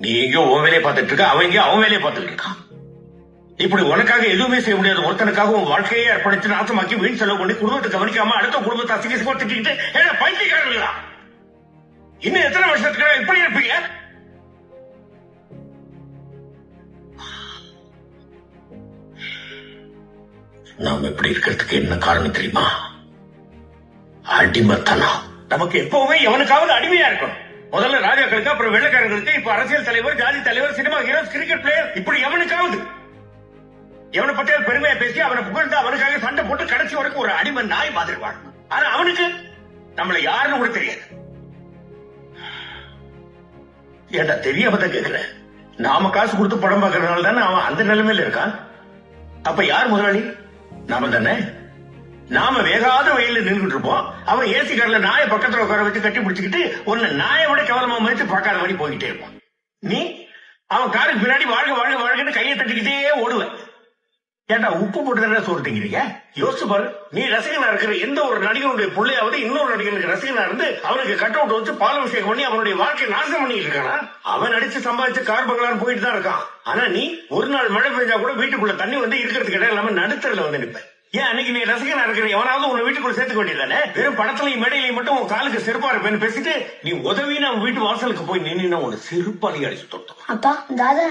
நீ எங்கேயோ உன் வேலையை பார்த்துட்டு இருக்க, அவன் எங்கேயோ அவன் வேலையை பார்த்துட்டு இருக்கான். இப்படி உனக்காக எதுவுமே செய்ய முடியாது ஒருத்தனுக்காக உன் வாழ்க்கையே அர்ப்பணிச்சு நாசமாக்கி வீண் செலவு பண்ணி குடும்பத்தை கவனிக்காம அடுத்த குடும்பத்தை அசிங்கமா திட்டிக்கிட்டு ஏன்னா பைத்தியக்காரங்களா? இன்னும் எத்தனை வருஷத்துக்கு இப்படி இருப்பீங்க? நாம இப்படி இருக்கிறதுக்கு என்ன காரணம் தெரியுமா? அடிமைத்தனம். நமக்கு எப்பவுமே எவனுக்காவது அடிமையா இருக்கணும். முதல்ல ராஜாக்களுக்கு, அப்புறம் வெள்ளக்காரங்களுக்கு, இப்ப அரசியல் தலைவர், ஜாதி தலைவர், சினிமா ஹீரோஸ், கிரிக்கெட் பிளேயர், இப்படி எவனுக்காவது எவனை பத்தியாவது பெருமையா பேசி அவனை புகழ்ந்து அவனுக்காக சண்டை போட்டு கடைசி வரைக்கும் ஒரு அடிமை நாய் மாதிரி வாழணும். ஆனா அவனுக்கு நம்மளை யாருன்னு கூட தெரியாது. ஏண்டா தெரியாம தான் கேட்கிறேன். நாம காசு கொடுத்து படம் பார்க்கறதுனால தானே அவன் அந்த நிலைமையில இருக்கான். அப்ப யார் முதலாளி? நாம தானே. நாம வேகாத வெயில நின்றுட்டு இருப்போம். அவன் ஏசி கார்ல நாயை பக்கத்துல உட்கார வச்சு கட்டி பிடிச்சுக்கிட்டு ஒன்னு நாயை விட கேவலமா மதித்து பார்க்காத மாதிரி போய்கிட்டே இருப்பான். நீ அவன் காருக்கு பின்னாடி வாழ்க வாழ்க வாழ்கன்னு கையை தட்டிக்கிட்டே ஓடுவேன். ஏண்டா உப்பு போட்டு தானே சொல்றீங்க? யோசிச்சு பாரு. நீ ரசிகனா இருக்கிற எந்த ஒரு நடிகனுடைய பிள்ளையாவது இன்னொரு நடிகனுக்கு ரசிகனா இருந்து அவனுக்கு கட் அவுட் வச்சு பாலாபிஷேகம் பண்ணி அவனுடைய வாழ்க்கையை நாசம் பண்ணிட்டு இருக்கானா? அவன் நடிச்சு சம்பாதிச்சு கார் பங்களான்னு போயிட்டு தான் இருக்கான். ஆனா நீ ஒரு நாள் மழை பெஞ்சா கூட வீட்டுக்குள்ள தண்ணி வந்து இருக்கிறதுக்கு இடம் இல்லாம நடுத்தரில் வந்து நிற்ப. ஏன் அன்னைக்கு நீ ரசிகனா இருக்கிற எவனாவது உன்னை வீட்டுக்குள்ள சேர்த்துக்க வேண்டியதானே? வெறும் படத்துலையும் மேடையிலையும் மட்டும் உன் காலுக்கு செருப்பா இருப்பேன்னு பேசிட்டு நீ உதவின்னு அவன் வீட்டு வாசலுக்கு போய் நின்னா உன்னை செருப்பாளி அடிச்சு தொட்டோம். அப்பா தாதா